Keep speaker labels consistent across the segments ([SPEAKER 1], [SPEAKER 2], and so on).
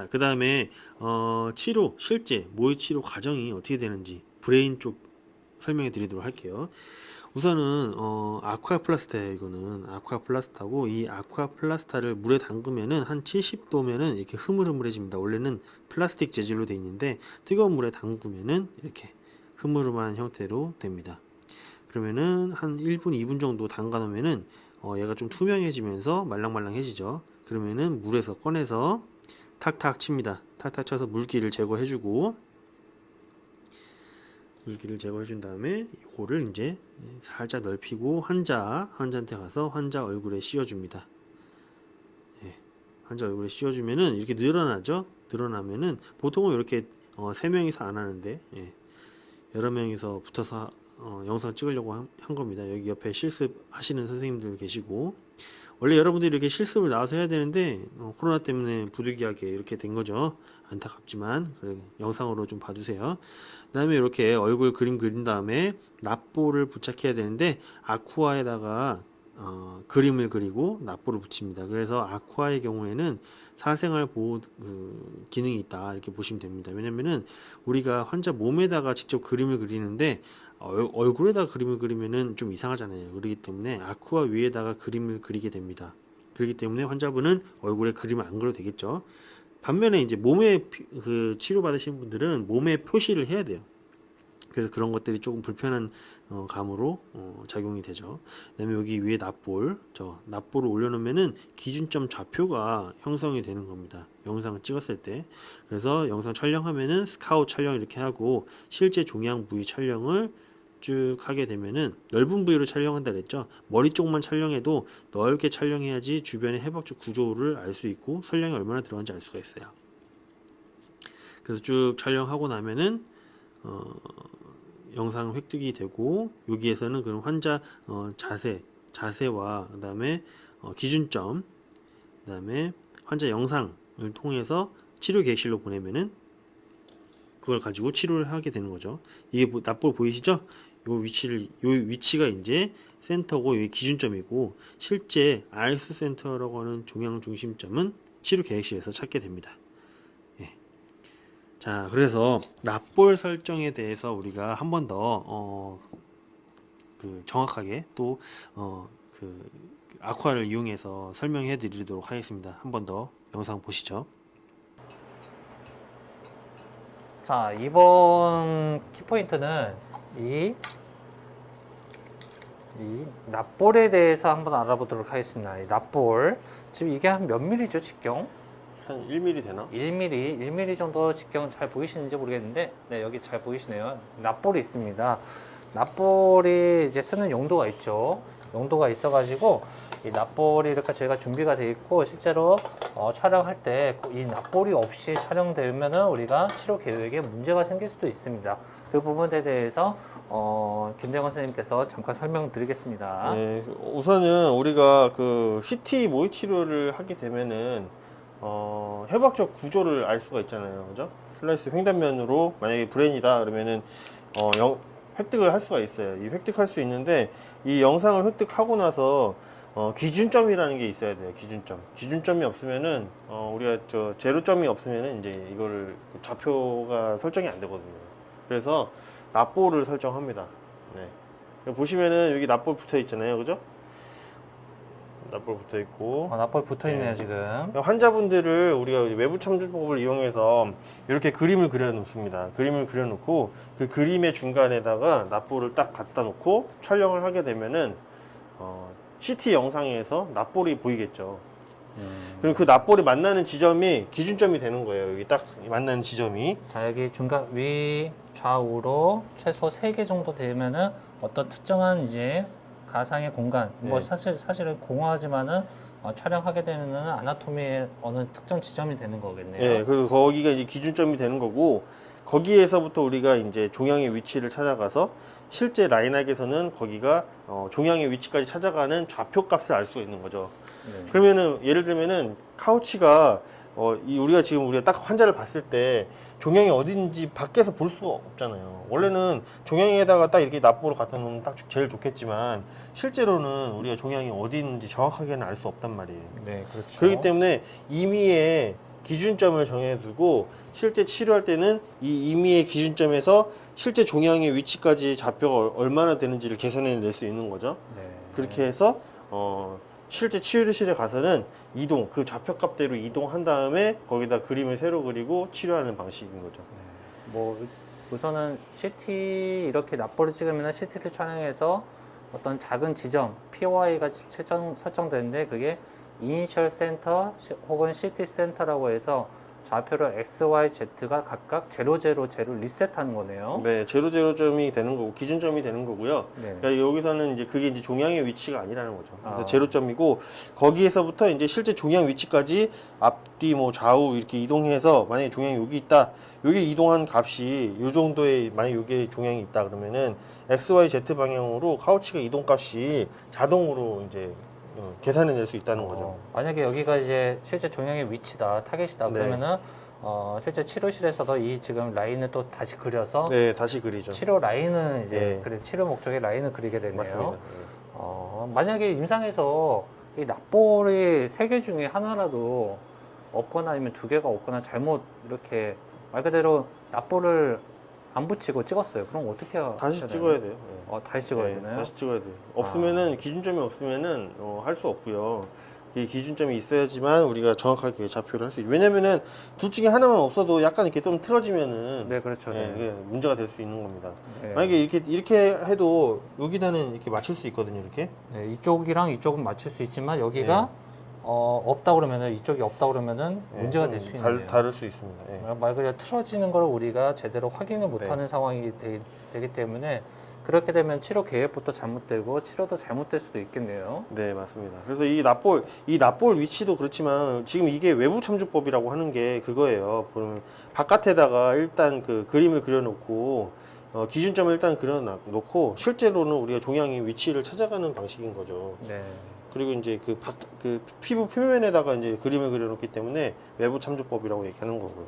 [SPEAKER 1] 그 다음에 치료, 실제 모의 치료 과정이 어떻게 되는지 브레인 쪽 설명해 드리도록 할게요. 우선은 아쿠아플라스타예요. 이거는 아쿠아플라스타고, 이 아쿠아플라스타를 물에 담그면은 한 70도면은 이렇게 흐물흐물해집니다. 원래는 플라스틱 재질로 되어 있는데 뜨거운 물에 담그면은 이렇게 흐물흐물한 형태로 됩니다. 그러면은 한 1분, 2분 정도 담가 놓으면은 얘가 좀 투명해지면서 말랑말랑해지죠. 그러면은 물에서 꺼내서 탁탁 칩니다. 탁탁 쳐서 물기를 제거해주고, 물기를 제거해준 다음에 이거를 이제 살짝 넓히고 환자한테 가서 환자 얼굴에 씌워줍니다. 예, 환자 얼굴에 씌워주면은 이렇게 늘어나죠. 늘어나면은 보통은 이렇게 3명이서 안 하는데, 예, 여러 명이서 붙어서 영상 찍으려고 한 겁니다. 여기 옆에 실습하시는 선생님들 계시고, 원래 여러분들이 이렇게 실습을 나와서 해야 되는데 코로나 때문에 부득이하게 이렇게 된 거죠. 안타깝지만 그래, 영상으로 좀 봐주세요. 그 다음에 이렇게 얼굴 그림 그린 다음에 납보를 부착해야 되는데, 아쿠아에다가 그림을 그리고 납보를 붙입니다. 그래서 아쿠아의 경우에는 사생활 보호 기능이 있다, 이렇게 보시면 됩니다. 왜냐면은 우리가 환자 몸에다가 직접 그림을 그리는데 얼굴에다가 그림을 그리면은 좀 이상하잖아요. 그렇기 때문에 아쿠아 위에다가 그림을 그리게 됩니다. 그렇기 때문에 환자분은 얼굴에 그림을 안 그려도 되겠죠. 반면에 이제 몸에 그 치료 받으시는 분들은 몸에 표시를 해야 돼요. 그래서 그런 것들이 조금 불편한 감으로 작용이 되죠. 그다음에 여기 위에 납볼을 올려놓으면은 기준점 좌표가 형성이 되는 겁니다. 영상을 찍었을 때. 그래서 영상 촬영하면은 스카웃 촬영 이렇게 하고, 실제 종양 부위 촬영을 쭉 하게 되면은 넓은 부위로 촬영한다 그랬죠. 머리 쪽만 촬영해도 넓게 촬영해야지 주변의 해박적 구조를 알 수 있고 설량이 얼마나 들어간지 알 수가 있어요. 그래서 쭉 촬영하고 나면은 영상 획득이 되고, 여기에서는 그럼 환자 자세와 그 다음에 기준점, 그 다음에 환자 영상을 통해서 치료 계획실로 보내면은 그걸 가지고 치료를 하게 되는 거죠. 이게 납볼 보이시죠? 요 위치가 이제 센터고, 여기 기준점이고, 실제 아이스 센터라고 하는 종양 중심점은 치료 계획실에서 찾게 됩니다. 예. 자, 그래서 납볼 설정에 대해서 우리가 한 번 더 정확하게 또 아쿠아를 이용해서 설명해 드리도록 하겠습니다. 한 번 더 영상 보시죠.
[SPEAKER 2] 자, 이번 키포인트는 이 납볼에 대해서 한번 알아보도록 하겠습니다. 이 납볼, 지금 이게 한 몇 밀리죠, 직경?
[SPEAKER 1] 한 1mm 되나?
[SPEAKER 2] 1mm 정도 직경 잘 보이시는지 모르겠는데, 네, 여기 잘 보이시네요. 납볼이 있습니다. 납볼이 이제 쓰는 용도가 있죠. 용도가 있어가지고, 이 납볼이 이렇게 저희가 준비가 되어 있고, 실제로 촬영할 때 이 납볼이 없이 촬영되면은 우리가 치료 계획에 문제가 생길 수도 있습니다. 그 부분에 대해서 김대건 선생님께서 잠깐 설명드리겠습니다.
[SPEAKER 3] 네, 우선은 우리가 그 CT 모의 치료를 하게 되면은 해부학적 구조를 알 수가 있잖아요, 그죠? 슬라이스 횡단면으로 만약에 브레인이다 그러면은 획득을 할 수가 있어요. 이 획득할 수 있는데, 이 영상을 획득하고 나서 기준점이라는 게 있어야 돼요. 기준점이 없으면은 우리가 제로점이 없으면은 이제 이거를 좌표가 설정이 안 되거든요. 그래서 납볼을 설정합니다. 네. 보시면은 여기 납볼 붙어 있잖아요, 그죠? 납볼 붙어 있고,
[SPEAKER 2] 납볼 붙어 있네요,
[SPEAKER 3] 네.
[SPEAKER 2] 지금.
[SPEAKER 3] 환자분들을 우리가 외부 참조법을 이용해서 이렇게 그림을 그려 놓습니다. 그림을 그려 놓고 그 그림의 중간에다가 납볼을 딱 갖다 놓고 촬영을 하게 되면은 CT 영상에서 납볼이 보이겠죠. 그럼 그 납볼이 만나는 지점이 기준점이 되는 거예요. 여기 딱 만나는 지점이.
[SPEAKER 2] 자, 여기 중간 위 좌우로 최소 3개 정도 되면은 어떤 특정한 이제 가상의 공간, 뭐
[SPEAKER 3] 네.
[SPEAKER 2] 사실은 공허하지만은 촬영하게 되면은 아나토미의 어느 특정 지점이 되는 거겠네요.
[SPEAKER 3] 예, 거기가 이제 기준점이 되는 거고, 거기에서부터 우리가 이제 종양의 위치를 찾아가서 실제 라인학에서는 거기가 종양의 위치까지 찾아가는 좌표 값을 알 수가 있는 거죠.
[SPEAKER 2] 네.
[SPEAKER 3] 그러면은 예를 들면은 카우치가 우리가 딱 환자를 봤을 때 종양이 어딘지 밖에서 볼 수가 없잖아요. 원래는 종양에다가 딱 이렇게 납보를 갖다 놓으면 딱 제일 좋겠지만, 실제로는 우리가 종양이 어디 있는지 정확하게는 알 수 없단 말이에요.
[SPEAKER 2] 네, 그렇죠.
[SPEAKER 3] 그렇기 때문에 임의의 기준점을 정해두고 실제 치료할 때는 이 임의의 기준점에서 실제 종양의 위치까지 좌표가 얼마나 되는지를 계산해낼 수 있는 거죠.
[SPEAKER 2] 네.
[SPEAKER 3] 그렇게 해서 실제 치료실에 가서는 이동, 그 좌표값대로 이동한 다음에 거기다 그림을 새로 그리고 치료하는 방식인 거죠.
[SPEAKER 2] 뭐 우선은 CT 이렇게 납볼을 찍으면 CT를 촬영해서 어떤 작은 지점 POI가 설정되는데 그게 이니셜 센터 혹은 CT 센터라고 해서 좌표로 X, Y, Z가 각각 000 리셋하는 거네요.
[SPEAKER 3] 네, 0점이 되는 거고 기준점이 되는 거고요.
[SPEAKER 2] 네.
[SPEAKER 3] 그러니까 여기서는 이제 그게 이제 종양의 위치가 아니라는 거죠.
[SPEAKER 2] 아.
[SPEAKER 3] 제로점이고 거기에서부터 이제 실제 종양 위치까지 앞뒤 뭐 좌우 이렇게 이동해서 만약에 종양이 여기 있다. 여기 이동한 값이 이 정도의 만약 여기에 종양이 있다 그러면은 X, Y, Z 방향으로 카우치가 이동 값이 자동으로 이제 계산해낼 수 있다는 거죠.
[SPEAKER 2] 만약에 여기가 이제 실제 종양의 위치다, 타겟이다
[SPEAKER 3] 네.
[SPEAKER 2] 그러면은 실제 치료실에서도 이 지금 라인을 또 다시 그려서
[SPEAKER 3] 네, 다시 그리죠.
[SPEAKER 2] 치료 라인은 이제
[SPEAKER 3] 네.
[SPEAKER 2] 그래, 치료 목적의 라인을 그리게 되네요.
[SPEAKER 3] 맞습니다.
[SPEAKER 2] 만약에 임상에서 이 납볼이 3개 중에 하나라도 없거나 아니면 2개가 없거나 잘못 이렇게 말 그대로 납볼을 안 붙이고 찍었어요. 그럼 어떻게
[SPEAKER 3] 다시
[SPEAKER 2] 하셔야
[SPEAKER 3] 찍어야
[SPEAKER 2] 되나요?
[SPEAKER 3] 돼요.
[SPEAKER 2] 다시 찍어야
[SPEAKER 3] 네,
[SPEAKER 2] 되나요?
[SPEAKER 3] 다시 찍어야 돼요. 없으면은 기준점이 없으면은 할 수 없고요. 이 기준점이 있어야지만 우리가 정확하게 좌표를 할 수 있죠. 왜냐면은 둘 중에 하나만 없어도 약간 이렇게 좀 틀어지면은
[SPEAKER 2] 네, 그렇죠.
[SPEAKER 3] 예,
[SPEAKER 2] 네.
[SPEAKER 3] 그게 문제가 될 수 있는 겁니다.
[SPEAKER 2] 네.
[SPEAKER 3] 만약에 이렇게 해도 여기다는 이렇게 맞출 수 있거든요. 이렇게.
[SPEAKER 2] 네, 이쪽이랑 이쪽은 맞출 수 있지만 여기가
[SPEAKER 3] 네.
[SPEAKER 2] 없다 그러면은 이쪽이 없다 그러면은
[SPEAKER 3] 예,
[SPEAKER 2] 문제가
[SPEAKER 3] 좀
[SPEAKER 2] 될 수 있네요.
[SPEAKER 3] 다를 수 있습니다. 예.
[SPEAKER 2] 말 그대로 틀어지는 걸 우리가 제대로 확인을 못하는
[SPEAKER 3] 네.
[SPEAKER 2] 상황이 되기 때문에 그렇게 되면 치료 계획부터 잘못되고 치료도 잘못될 수도 있겠네요.
[SPEAKER 3] 네, 맞습니다. 그래서 이 납볼 위치도 그렇지만 지금 이게 외부 참조법이라고 하는 게 그거예요. 보면 바깥에다가 일단 그 그림을 그려놓고 기준점을 일단 그려놓고 실제로는 우리가 종양의 위치를 찾아가는 방식인 거죠.
[SPEAKER 2] 네.
[SPEAKER 3] 그리고 이제 그 피부 표면에다가 이제 그림을 그려놓기 때문에 외부 참조법이라고 얘기하는 거고요.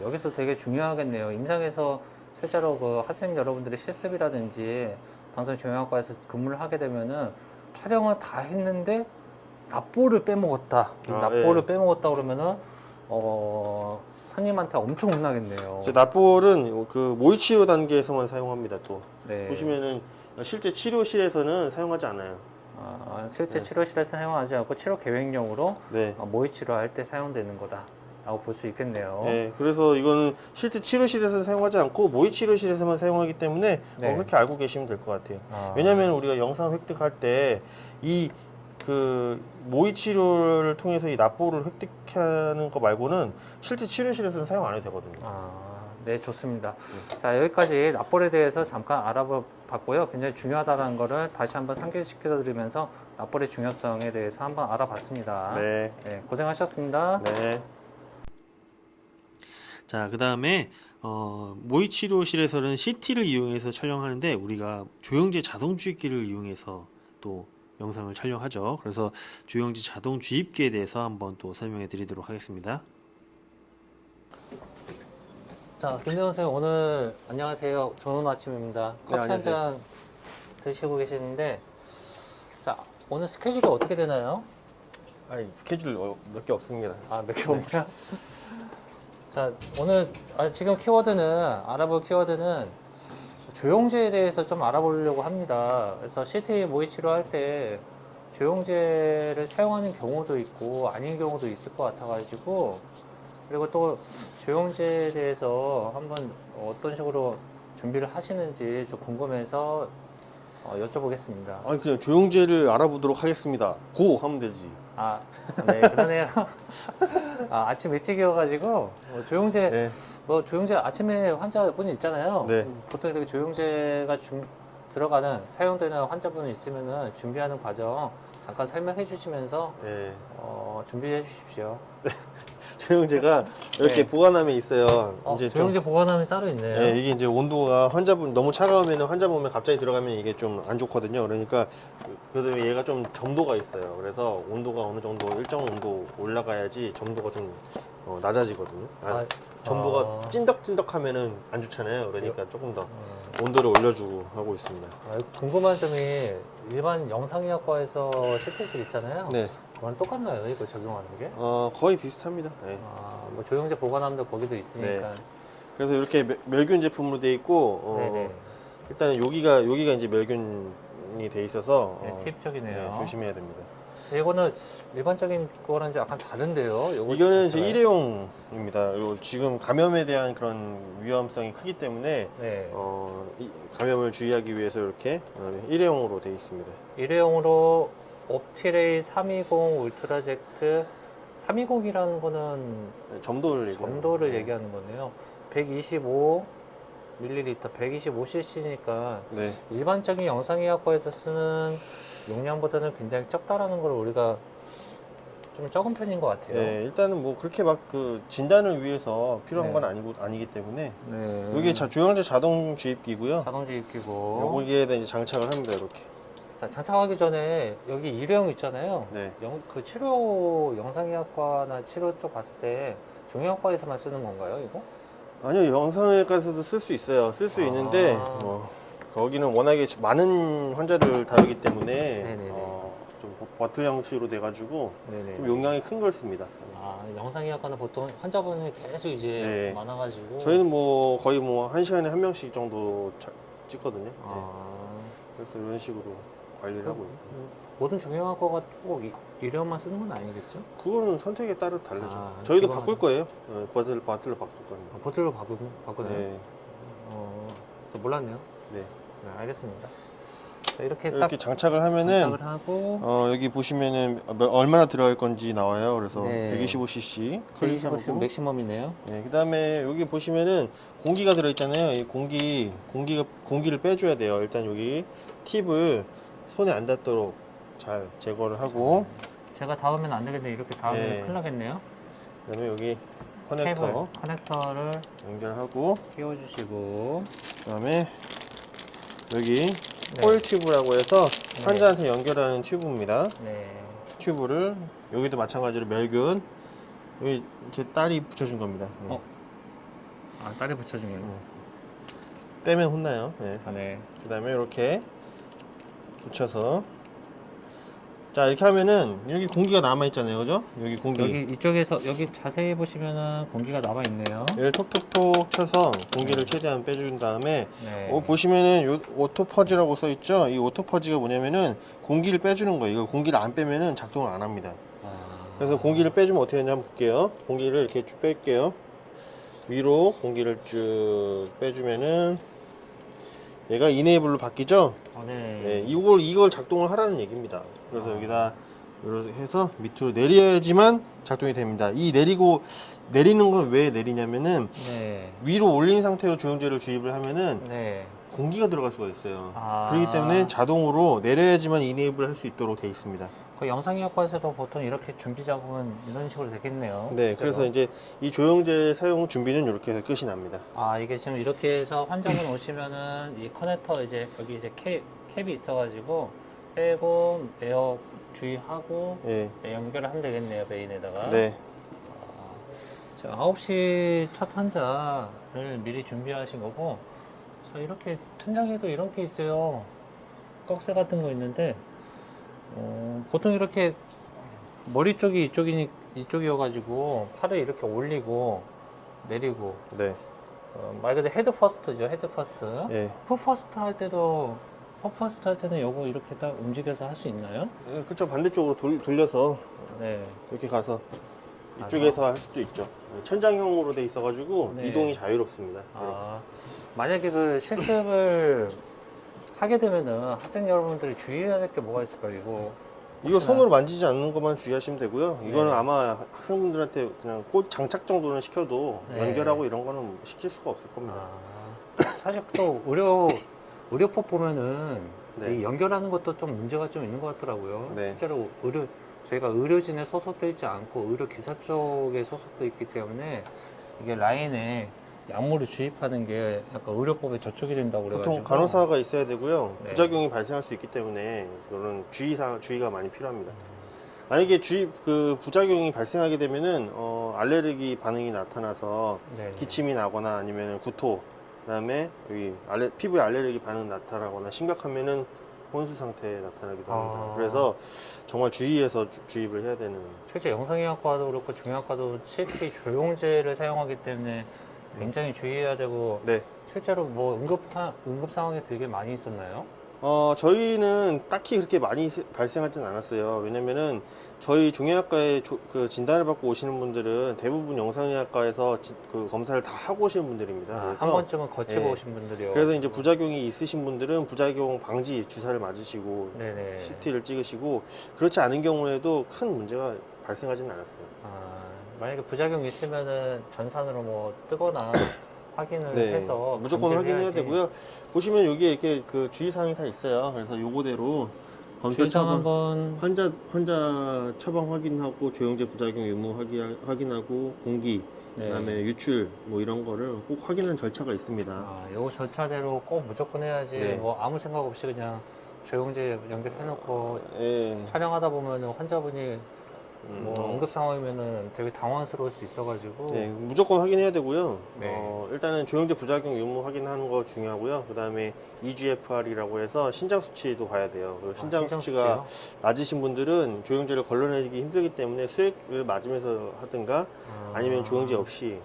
[SPEAKER 2] 여기서 되게 중요하겠네요. 임상에서 실제로 그 학생 여러분들의 실습이라든지 방송 종양학과에서 근무를 하게 되면은 촬영을 다 했는데 납볼을 빼먹었다. 납볼을
[SPEAKER 3] 예.
[SPEAKER 2] 빼먹었다 그러면은 선임한테 엄청 혼나겠네요.
[SPEAKER 3] 이제 납볼은 그 모의치료 단계에서만 사용합니다. 또
[SPEAKER 2] 네.
[SPEAKER 3] 보시면은 실제 치료실에서는 사용하지 않아요.
[SPEAKER 2] 실제
[SPEAKER 3] 네.
[SPEAKER 2] 치료실에서 사용하지 않고 치료 계획용으로
[SPEAKER 3] 네.
[SPEAKER 2] 모의 치료할 때 사용되는 거다라고 볼 수 있겠네요.
[SPEAKER 3] 네, 그래서 이거는 실제 치료실에서 사용하지 않고 모의 치료실에서만 사용하기 때문에
[SPEAKER 2] 네.
[SPEAKER 3] 그렇게 알고 계시면 될 것 같아요. 왜냐하면 우리가 영상 획득할 때 이 그 모의 치료를 통해서 이 납볼을 획득하는 거 말고는 실제 치료실에서는 사용 안 해도 되거든요.
[SPEAKER 2] 네, 좋습니다. 자, 여기까지 납볼에 대해서 잠깐 알아봤고요. 굉장히 중요하다는 거를 다시 한번 상기시켜 드리면서 납볼의 중요성에 대해서 한번 알아봤습니다.
[SPEAKER 3] 네,
[SPEAKER 2] 네, 고생하셨습니다.
[SPEAKER 3] 네.
[SPEAKER 1] 자, 그 다음에 모의 치료실에서는 CT를 이용해서 촬영하는데 우리가 조영제 자동 주입기를 이용해서 또 영상을 촬영하죠. 그래서 조영제 자동 주입기에 대해서 한번 또 설명해 드리도록 하겠습니다.
[SPEAKER 2] 자, 김대원 선생님 오늘 안녕하세요. 좋은 아침입니다. 커피 한
[SPEAKER 3] 안녕하세요.
[SPEAKER 2] 잔 드시고 계시는데 자, 오늘 스케줄이 어떻게 되나요?
[SPEAKER 3] 아니, 스케줄 몇 개 없습니다.
[SPEAKER 2] 몇 개 없나요? 자, 오늘 지금 알아볼 키워드는 조영제에 대해서 좀 알아보려고 합니다. 그래서 CT 모의 치료할 때 조영제를 사용하는 경우도 있고 아닌 경우도 있을 것 같아가지고 그리고 또 조영제에 대해서 한번 어떤 식으로 준비를 하시는지 좀 궁금해서 여쭤보겠습니다.
[SPEAKER 3] 아니, 그냥 조영제를 알아보도록 하겠습니다. 고 하면 되지.
[SPEAKER 2] 네, 그러네요. 아침 일찍이어가지고 조영제
[SPEAKER 3] 네.
[SPEAKER 2] 조영제 아침에 환자분이 있잖아요.
[SPEAKER 3] 네.
[SPEAKER 2] 보통 이렇게 조영제가 들어가는 사용되는 환자분이 있으면은 준비하는 과정 잠깐 설명해 주시면서
[SPEAKER 3] 네.
[SPEAKER 2] 준비해 주십시오.
[SPEAKER 3] 조영제가 이렇게
[SPEAKER 2] 네.
[SPEAKER 3] 보관함에 있어요. 이제 좀
[SPEAKER 2] 조영제 보관함이 따로 있네요.
[SPEAKER 3] 네, 이게 이제 온도가 환자분 너무 차가우면 환자 몸에 갑자기 들어가면 이게 좀 안 좋거든요. 그러니까 그래도 얘가 좀 점도가 있어요. 그래서 온도가 어느 정도 일정 온도 올라가야지 점도가 좀 낮아지거든요. 점도가 찐덕찐덕하면은 안 좋잖아요. 그러니까 조금 더 온도를 올려주고 하고 있습니다.
[SPEAKER 2] 궁금한 점이 일반 영상의학과에서 CT실 있잖아요.
[SPEAKER 3] 네,
[SPEAKER 2] 그건 똑같나요? 이거 적용하는 게?
[SPEAKER 3] 거의 비슷합니다. 네.
[SPEAKER 2] 뭐 조영제 보관함도 거기도 있으니까.
[SPEAKER 3] 그래서 이렇게 멸균 제품으로 돼 있고
[SPEAKER 2] 네네.
[SPEAKER 3] 일단은 여기가 이제 멸균이 돼 있어서
[SPEAKER 2] 네, 팁 쪽이네요.
[SPEAKER 3] 조심해야 됩니다.
[SPEAKER 2] 이거는 일반적인 거랑 좀 약간 다른데요. 요거
[SPEAKER 3] 이거는 이제
[SPEAKER 2] 자체가요?
[SPEAKER 3] 일회용입니다. 지금 감염에 대한 그런 위험성이 크기 때문에
[SPEAKER 2] 네.
[SPEAKER 3] 이 감염을 주의하기 위해서 이렇게 일회용으로 돼 있습니다.
[SPEAKER 2] 일회용으로 옵티레이 320 울트라젝트 320이라는 거는 점도를
[SPEAKER 3] 네.
[SPEAKER 2] 얘기하는 거네요. 125ml, 125cc니까
[SPEAKER 3] 네.
[SPEAKER 2] 일반적인 영상의학과에서 쓰는 용량보다는 굉장히 적다라는 걸 우리가 좀 적은 편인 것 같아요.
[SPEAKER 3] 네, 일단은 뭐 그렇게 막 그 진단을 위해서 필요한
[SPEAKER 2] 네.
[SPEAKER 3] 건 아니기 때문에
[SPEAKER 2] 네.
[SPEAKER 3] 이게 조영제 자동 주입기고요.
[SPEAKER 2] 자동 주입기고.
[SPEAKER 3] 여기에다 이제 장착을 합니다. 이렇게.
[SPEAKER 2] 자, 장착하기 전에 여기 일회용 있잖아요.
[SPEAKER 3] 네.
[SPEAKER 2] 그 치료 영상의학과나 치료 쪽 봤을 때 종양과에서만 쓰는 건가요, 이거?
[SPEAKER 3] 아니요, 영상외과에서도 쓸 수 있어요. 쓸 수
[SPEAKER 2] 아.
[SPEAKER 3] 있는데 거기는 워낙에 많은 환자를 다루기 때문에
[SPEAKER 2] 네네네.
[SPEAKER 3] 좀 버틀 형식으로 돼가지고
[SPEAKER 2] 네네.
[SPEAKER 3] 좀 용량이 큰 걸 씁니다.
[SPEAKER 2] 아, 영상의학과는 보통 환자분이 계속 이제
[SPEAKER 3] 네.
[SPEAKER 2] 많아가지고.
[SPEAKER 3] 저희는 뭐 거의 뭐 1시간에 한 명씩 정도 찍거든요. 네.
[SPEAKER 2] 아,
[SPEAKER 3] 그래서 이런 식으로 관리를 하고 있고.
[SPEAKER 2] 모든 종양학과가 꼭 일회용만 쓰는 건 아니겠죠?
[SPEAKER 3] 그거는 선택에 따라 다르죠.
[SPEAKER 2] 아,
[SPEAKER 3] 저희도
[SPEAKER 2] 기본은-
[SPEAKER 3] 바꿀 거예요. 버틀로 바꿀 거예요.
[SPEAKER 2] 버틀로 바꾸나요?
[SPEAKER 3] 네.
[SPEAKER 2] 또 몰랐네요.
[SPEAKER 3] 네.
[SPEAKER 2] 네, 알겠습니다. 자, 이렇게 딱
[SPEAKER 3] 이렇게 장착을 하면은
[SPEAKER 2] 장착을 하고
[SPEAKER 3] 여기 보시면은 얼마나 들어갈 건지 나와요. 그래서
[SPEAKER 2] 네.
[SPEAKER 3] 125cc
[SPEAKER 2] 125
[SPEAKER 3] 클릭하고
[SPEAKER 2] 맥시멈이네요.
[SPEAKER 3] 네, 그다음에 여기 보시면은 공기가 들어 있잖아요. 이 공기를 빼줘야 돼요. 일단 여기 팁을 손에 안 닿도록 잘 제거를 하고
[SPEAKER 2] 제가 닿으면 안 되겠네. 이렇게 닿으면
[SPEAKER 3] 네.
[SPEAKER 2] 큰일 나겠네요.
[SPEAKER 3] 그다음에 여기
[SPEAKER 2] 케이블,
[SPEAKER 3] 커넥터
[SPEAKER 2] 커넥터를
[SPEAKER 3] 연결하고
[SPEAKER 2] 끼워주시고
[SPEAKER 3] 그다음에 여기
[SPEAKER 2] 네.
[SPEAKER 3] 코일 튜브라고 해서
[SPEAKER 2] 네.
[SPEAKER 3] 환자한테 연결하는 튜브입니다.
[SPEAKER 2] 네.
[SPEAKER 3] 튜브를 여기도 마찬가지로 멸균 여기 제 딸이 붙여준 겁니다. 네.
[SPEAKER 2] 아, 딸이 붙여주네요.
[SPEAKER 3] 네. 떼면 혼나요. 네.
[SPEAKER 2] 아, 네.
[SPEAKER 3] 그 다음에 이렇게 붙여서 자 이렇게 하면은 여기 공기가 남아 있잖아요, 그죠? 여기 공기
[SPEAKER 2] 여기 이쪽에서 여기 자세히 보시면은 공기가 남아 있네요.
[SPEAKER 3] 얘를 톡톡톡 쳐서 공기를 최대한 빼준 다음에
[SPEAKER 2] 네.
[SPEAKER 3] 보시면은 요 오토퍼지라고 써 있죠? 이 오토퍼지가 뭐냐면은 공기를 빼주는 거예요. 이거 공기를 안 빼면은 작동을 안 합니다.
[SPEAKER 2] 아.
[SPEAKER 3] 그래서 공기를 빼주면 어떻게 되는지 한번 볼게요. 공기를 이렇게 쭉 뺄게요. 위로 공기를 쭉 빼주면은 얘가 이네이블로 바뀌죠?
[SPEAKER 2] 네.
[SPEAKER 3] 네, 이걸 작동을 하라는 얘기입니다. 그래서 여기다 이렇게 해서 밑으로 내려야지만 작동이 됩니다. 내리는 건 왜 내리냐면은
[SPEAKER 2] 네.
[SPEAKER 3] 위로 올린 상태로 조영제를 주입을 하면은
[SPEAKER 2] 네.
[SPEAKER 3] 공기가 들어갈 수가 있어요.
[SPEAKER 2] 아.
[SPEAKER 3] 그렇기 때문에 자동으로 내려야지만 이네이블 할 수 있도록 돼 있습니다.
[SPEAKER 2] 그 영상의학과에서도 보통 이렇게 준비 작업은 이런 식으로 되겠네요.
[SPEAKER 3] 네,
[SPEAKER 2] 실제로.
[SPEAKER 3] 그래서 이제 이 조영제 사용 준비는 이렇게 해서 끝이 납니다.
[SPEAKER 2] 아, 이게 지금 이렇게 해서 환자분 오시면은 이 커넥터 이제 여기 이제 캡이 있어가지고 빼고 에어 주의하고
[SPEAKER 3] 예,
[SPEAKER 2] 이제 연결을 하면 되겠네요, 메인에다가.
[SPEAKER 3] 네,
[SPEAKER 2] 자, 9시 첫 환자를 미리 준비하신 거고, 자, 이렇게 천장에도 이런 게 있어요. 꺽쇠 같은 거 있는데, 보통 이렇게 머리 쪽이 이쪽이어가지고 팔을 이렇게 올리고 내리고,
[SPEAKER 3] 네,
[SPEAKER 2] 말 그대로 헤드 퍼스트죠, 헤드 퍼스트.
[SPEAKER 3] 예.
[SPEAKER 2] 풋 퍼스트 할 때도, 풋 퍼스트 할 때는 요거 이렇게 딱 움직여서 할 수 있나요?
[SPEAKER 3] 그쪽 반대쪽으로 돌려서
[SPEAKER 2] 네.
[SPEAKER 3] 이렇게 가서 이쪽에서 할 수도 있죠. 천장형으로 돼 있어가지고
[SPEAKER 2] 네.
[SPEAKER 3] 이동이 자유롭습니다.
[SPEAKER 2] 아, 만약에 그 실습을 하게 되면은 학생 여러분들이 주의해야 될 게 뭐가 있을까요?
[SPEAKER 3] 이거 손으로 만지지 않는 것만 주의하시면 되고요. 이거는
[SPEAKER 2] 네.
[SPEAKER 3] 아마 학생분들한테 그냥 꼭 장착 정도는 시켜도
[SPEAKER 2] 네.
[SPEAKER 3] 연결하고 이런 거는 시킬 수가 없을 겁니다.
[SPEAKER 2] 아, 사실 또 의료법 보면은
[SPEAKER 3] 네.
[SPEAKER 2] 이 연결하는 것도 좀 문제가 좀 있는 것 같더라고요.
[SPEAKER 3] 네.
[SPEAKER 2] 실제로 저희가 의료진에 소속돼 있지 않고 의료 기사 쪽에 소속돼 있기 때문에 이게 라인에 약물을 주입하는 게 약간 의료법에 저촉이 된다고 그래가지고
[SPEAKER 3] 보통 간호사가 있어야 되고요.
[SPEAKER 2] 네.
[SPEAKER 3] 부작용이 발생할 수 있기 때문에 그런 주의가 많이 필요합니다. 만약에 부작용이 발생하게 되면은 알레르기 반응이 나타나서
[SPEAKER 2] 네.
[SPEAKER 3] 기침이 나거나 아니면 구토, 그다음에 여기 피부에 알레르기 반응 나타나거나 심각하면은 혼수 상태에 나타나기도
[SPEAKER 2] 아.
[SPEAKER 3] 합니다. 그래서 정말 주의해서 주입을 해야 되는.
[SPEAKER 2] 실제 영상의학과도 그렇고 중의학과도 CT 조영제를 사용하기 때문에 굉장히 주의해야 되고
[SPEAKER 3] 네.
[SPEAKER 2] 실제로 뭐 응급 상황이 되게 많이 있었나요?
[SPEAKER 3] 저희는 딱히 그렇게 많이 발생하진 않았어요. 왜냐면은 저희 종양학과에 그 진단을 받고 오시는 분들은 대부분 영상의학과에서 그 검사를 다 하고 오시는 분들입니다.
[SPEAKER 2] 아,
[SPEAKER 3] 그래서
[SPEAKER 2] 한 번쯤은 거치고
[SPEAKER 3] 네.
[SPEAKER 2] 오신 분들이요.
[SPEAKER 3] 그래서 이제 부작용이 있으신 분들은 부작용 방지 주사를 맞으시고
[SPEAKER 2] 네네.
[SPEAKER 3] CT를 찍으시고, 그렇지 않은 경우에도 큰 문제가 발생하지는 않았어요.
[SPEAKER 2] 아, 만약에 부작용이 있으면은 전산으로 뭐 뜨거나 확인을
[SPEAKER 3] 네,
[SPEAKER 2] 해서
[SPEAKER 3] 무조건
[SPEAKER 2] 감지를
[SPEAKER 3] 확인해야
[SPEAKER 2] 해야지.
[SPEAKER 3] 되고요. 보시면 여기에 이렇게 그 주의사항이 다 있어요. 그래서 요거대로 검사
[SPEAKER 2] 주의사항
[SPEAKER 3] 처방,
[SPEAKER 2] 한번
[SPEAKER 3] 환자 처방 확인하고 조영제 부작용 유무 확인하고 공기,
[SPEAKER 2] 네.
[SPEAKER 3] 그다음에 유출 뭐 이런 거를 꼭 확인하는 절차가 있습니다.
[SPEAKER 2] 아, 요 절차대로 꼭 무조건 해야지.
[SPEAKER 3] 네.
[SPEAKER 2] 뭐 아무 생각 없이 그냥 조영제 연결해놓고
[SPEAKER 3] 예.
[SPEAKER 2] 촬영하다 보면은 환자분이 뭐
[SPEAKER 3] 어,
[SPEAKER 2] 응급 상황이면은 되게 당황스러울 수 있어가지고.
[SPEAKER 3] 네, 무조건 확인해야 되고요.
[SPEAKER 2] 네.
[SPEAKER 3] 일단은 조영제 부작용 유무 확인하는 거 중요하고요. 그 다음에 EGFR이라고 해서 신장 수치도 봐야 돼요. 그리고 신장 수치가
[SPEAKER 2] 수치요?
[SPEAKER 3] 낮으신 분들은 조영제를 걸러내기 힘들기 때문에 수액을 맞으면서 하든가 아니면 조영제 없이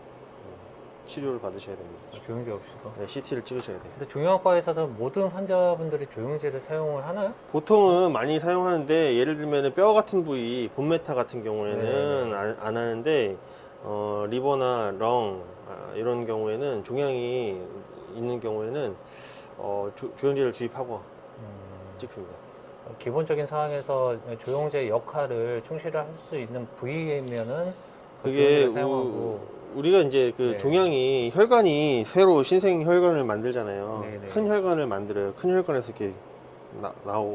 [SPEAKER 3] 치료를 받으셔야 됩니다.
[SPEAKER 2] 조영제 없이도.
[SPEAKER 3] 네, CT를 찍으셔야 돼요.
[SPEAKER 2] 근데 종양학과에서는 모든 환자분들이 조영제를 사용을 하나요?
[SPEAKER 3] 보통은 많이 사용하는데, 예를 들면 뼈 같은 부위, 본메타 같은 경우에는
[SPEAKER 2] 네.
[SPEAKER 3] 안 하는데, 리버나 렁 이런 경우에는 종양이 있는 경우에는 조영제를 주입하고 찍습니다.
[SPEAKER 2] 기본적인 상황에서 조영제 역할을 충실히 할 수 있는 부위이면은 그
[SPEAKER 3] 그게
[SPEAKER 2] 조영제를 사용하고.
[SPEAKER 3] 우리가 이제 그
[SPEAKER 2] 네.
[SPEAKER 3] 종양이, 혈관이 새로 신생 혈관을 만들잖아요.
[SPEAKER 2] 네네.
[SPEAKER 3] 큰 혈관을 만들어요. 큰 혈관에서 이렇게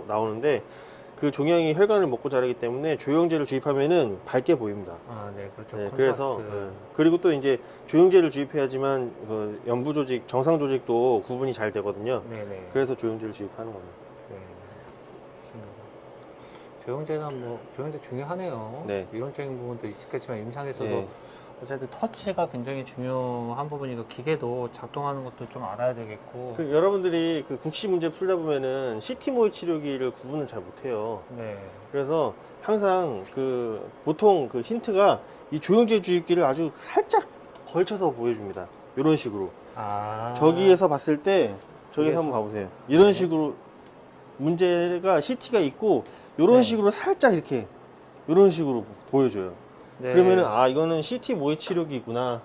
[SPEAKER 3] 나오는데, 그 종양이 혈관을 먹고 자라기 때문에 조영제를 주입하면은 밝게 보입니다.
[SPEAKER 2] 아, 네, 그렇죠.
[SPEAKER 3] 네,
[SPEAKER 2] 콘트라스트.
[SPEAKER 3] 그래서 그리고 또 이제 조영제를 주입해야지만 그 연부 조직, 정상 조직도 구분이 잘 되거든요.
[SPEAKER 2] 네네.
[SPEAKER 3] 그래서 조영제를 주입하는 겁니다.
[SPEAKER 2] 네. 좋습니다. 조영제는 뭐 조영제 중요하네요.
[SPEAKER 3] 네.
[SPEAKER 2] 이론적인 부분도 있겠지만 임상에서도
[SPEAKER 3] 네.
[SPEAKER 2] 어쨌든 터치가 굉장히 중요한 부분이고 기계도 작동하는 것도 좀 알아야 되겠고.
[SPEAKER 3] 그 여러분들이 그 국시 문제 풀다 보면은 CT 모의 치료기를 구분을 잘 못해요.
[SPEAKER 2] 네.
[SPEAKER 3] 그래서 항상 그 보통 그 힌트가 이 조영제 주입기를 아주 살짝 걸쳐서 보여줍니다. 이런 식으로.
[SPEAKER 2] 아.
[SPEAKER 3] 저기에서 봤을 때, 저기에서
[SPEAKER 2] 여기에서?
[SPEAKER 3] 한번 봐보세요. 이런
[SPEAKER 2] 네.
[SPEAKER 3] 식으로 문제가 CT가 있고, 이런
[SPEAKER 2] 네.
[SPEAKER 3] 식으로 살짝 이렇게, 이런 식으로 보여줘요.
[SPEAKER 2] 네.
[SPEAKER 3] 그러면은 이거는 CT 모의 치료기구나,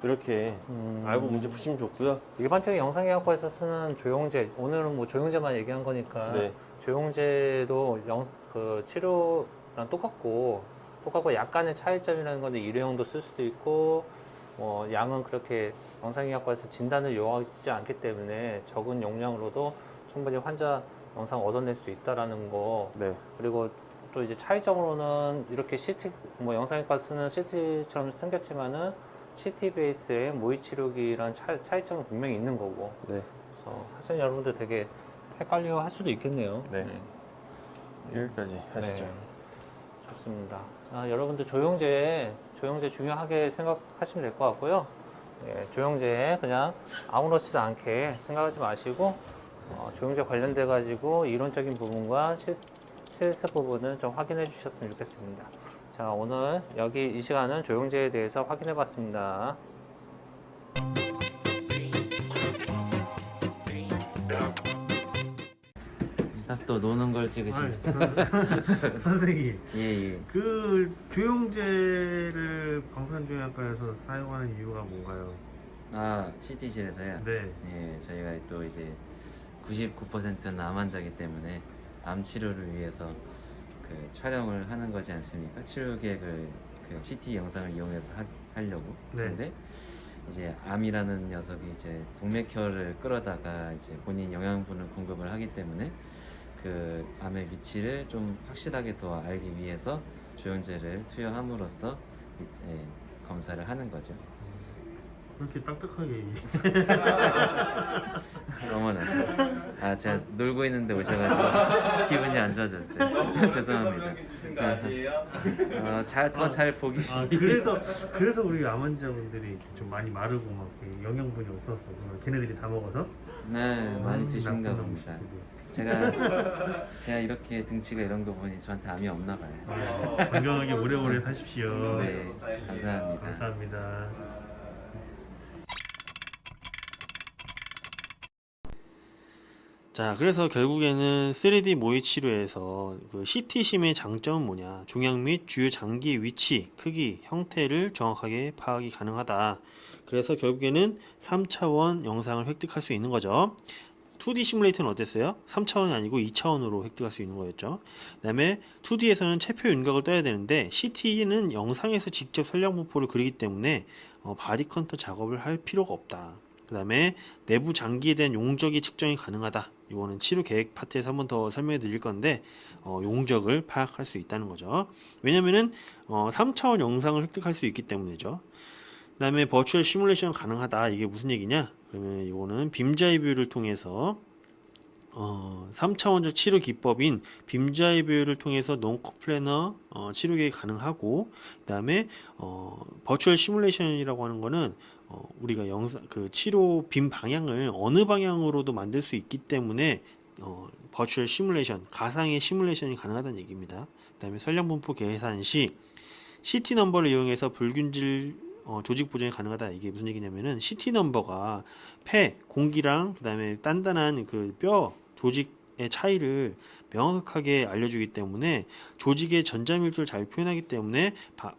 [SPEAKER 3] 이렇게 알고 문제 푸시면 좋고요.
[SPEAKER 2] 일반적인 영상의학과에서 쓰는 조영제, 오늘은 뭐 조영제만 얘기한 거니까
[SPEAKER 3] 네.
[SPEAKER 2] 조영제도 그 치료랑 똑같고 약간의 차이점이라는 건데 일회용도 쓸 수도 있고 뭐 양은 그렇게 영상의학과에서 진단을 요하지 않기 때문에 적은 용량으로도 충분히 환자 영상 얻어낼 수 있다라는 거.
[SPEAKER 3] 네.
[SPEAKER 2] 그리고 또 이제 차이점으로는 이렇게 CT 뭐 영상의과 쓰는 CT처럼 생겼지만은 CT 베이스의 모의 치료기란 차이점은 분명히 있는 거고.
[SPEAKER 3] 네.
[SPEAKER 2] 그래서 하시는 여러분들 되게 헷갈려 할 수도 있겠네요.
[SPEAKER 3] 네. 여기까지 하시죠.
[SPEAKER 2] 네. 좋습니다. 여러분들 조영제 중요하게 생각하시면 될 것 같고요. 네, 조영제 그냥 아무렇지도 않게 생각하지 마시고 조영제 관련돼 가지고 이론적인 부분과 실습 부분은 좀 확인해 주셨으면 좋겠습니다. 자, 오늘 이 시간은 조영제에 대해서 확인해 봤습니다.
[SPEAKER 4] 딱 또 노는 걸 찍으시네.
[SPEAKER 1] 선생님,
[SPEAKER 4] 예.
[SPEAKER 1] 그 조영제를 방산조약과에서 사용하는 이유가 뭔가요?
[SPEAKER 4] 아, CT실에서요?
[SPEAKER 1] 네.
[SPEAKER 4] 예, 저희가 또 이제 99%는 암 환자이기 때문에 암 치료를 위해서 그 촬영을 하는 거지 않습니까? 치료 계획을 그 CT 영상을 이용해서 하려고.
[SPEAKER 1] 네.
[SPEAKER 4] 근데 이제 암이라는 녀석이 이제 동맥혈을 끌어다가 이제 본인 영양분을 공급을 하기 때문에 그 암의 위치를 좀 확실하게 더 알기 위해서 조영제를 투여함으로써 검사를 하는 거죠.
[SPEAKER 1] 그렇게 딱딱하게
[SPEAKER 4] 어머나. 제가 놀고 있는데 오셔가지고 기분이 안 좋아졌어요. 죄송합니다. 더 잘 보기.
[SPEAKER 1] 그래서 우리 암 환자분들이 좀 많이 마르고 막 영양분이 없어서 걔네들이 다 먹어서
[SPEAKER 4] 네, 많이 드신가
[SPEAKER 1] 나쁜
[SPEAKER 4] 봅니다.
[SPEAKER 1] 놈들.
[SPEAKER 4] 제가 이렇게 등치가 이런 거 보니 저한테 암이 없나 봐요.
[SPEAKER 1] 건강하게 오래오래 사십시오.
[SPEAKER 4] 네, 감사합니다.
[SPEAKER 1] 감사합니다. 자, 그래서 결국에는 3D 모의 치료에서 그 CT심의 장점은 뭐냐? 종양 및 주요 장기의 위치, 크기, 형태를 정확하게 파악이 가능하다. 그래서 결국에는 3차원 영상을 획득할 수 있는 거죠. 2D 시뮬레이터는 어땠어요? 3차원이 아니고 2차원으로 획득할 수 있는 거였죠. 그 다음에 2D에서는 체표 윤곽을 떠야 되는데 CT는 영상에서 직접 선량분포를 그리기 때문에 바디 컨터 작업을 할 필요가 없다. 그 다음에 내부 장기에 대한 용적이 측정이 가능하다. 이거는 치료 계획 파트에서 한번 더 설명해 드릴 건데 용적을 파악할 수 있다는 거죠. 왜냐면은 3차원 영상을 획득할 수 있기 때문이죠. 그 다음에 버추얼 시뮬레이션 가능하다. 이게 무슨 얘기냐? 그러면 이거는 빔자이뷰를 통해서 3차원적 치료 기법인 빔자이뷰를 통해서 논코플래너 치료 계획이 가능하고, 그 다음에 버추얼 시뮬레이션이라고 하는 거는 우리가 영상 그 치료 빔 방향을 어느 방향으로도 만들 수 있기 때문에 버추얼 시뮬레이션, 가상의 시뮬레이션이 가능하다는 얘기입니다. 그 다음에 선량분포 계산 시 CT 넘버를 이용해서 불균질 조직 보정이 가능하다. 이게 무슨 얘기냐면은 CT 넘버가 폐, 공기랑 그 다음에 단단한 그 뼈 조직의 차이를 명확하게 알려주기 때문에 조직의 전자밀도를 잘 표현하기 때문에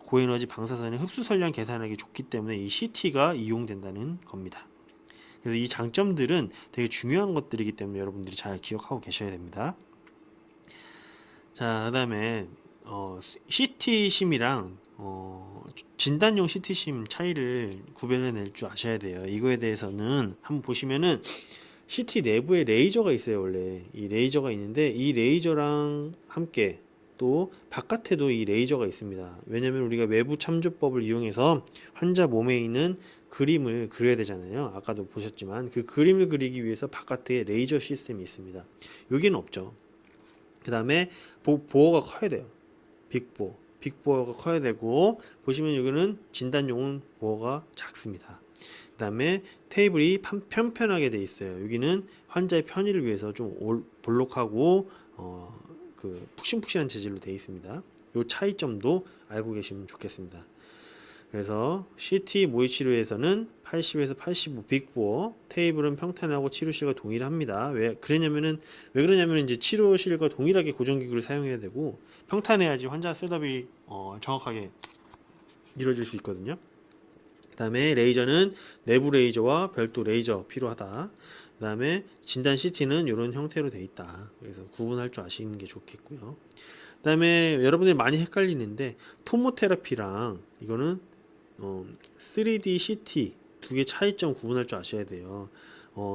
[SPEAKER 1] 고에너지 방사선의 흡수 선량 계산하기 좋기 때문에 이 CT가 이용된다는 겁니다. 그래서 이 장점들은 되게 중요한 것들이기 때문에 여러분들이 잘 기억하고 계셔야 됩니다. 자, 그 다음에 CT심이랑 진단용 CT심 차이를 구별해낼 줄 아셔야 돼요. 이거에 대해서는 한번 보시면은 CT 내부에 레이저가 있어요. 원래 이 레이저가 있는데 이 레이저랑 함께 또 바깥에도 이 레이저가 있습니다. 왜냐면 우리가 외부 참조법을 이용해서 환자 몸에 있는 그림을 그려야 되잖아요. 아까도 보셨지만 그 그림을 그리기 위해서 바깥에 레이저 시스템이 있습니다. 여기는 없죠. 그 다음에 보어가 커야 돼요. 빅보어가 커야 되고, 보시면 여기는 진단용은 보어가 작습니다. 그 다음에 테이블이 편편하게 되어 있어요. 여기는 환자의 편의를 위해서 좀 볼록하고 그 푹신푹신한 재질로 되어 있습니다. 이 차이점도 알고 계시면 좋겠습니다. 그래서 CT 모의치료에서는 80에서 85 빅보어, 테이블은 평탄하고 치료실과 동일합니다. 왜 그러냐면 이제 치료실과 동일하게 고정기구를 사용해야 되고 평탄해야지 환자 셋업이 정확하게 이루어질 수 있거든요. 그 다음에 레이저는 내부 레이저와 별도 레이저 필요하다. 그 다음에 진단 CT는 이런 형태로 되어 있다. 그래서 구분할 줄 아시는 게 좋겠고요. 그 다음에 여러분들이 많이 헷갈리는데 토모테라피랑 이거는 3D CT 두 개 차이점 구분할 줄 아셔야 돼요.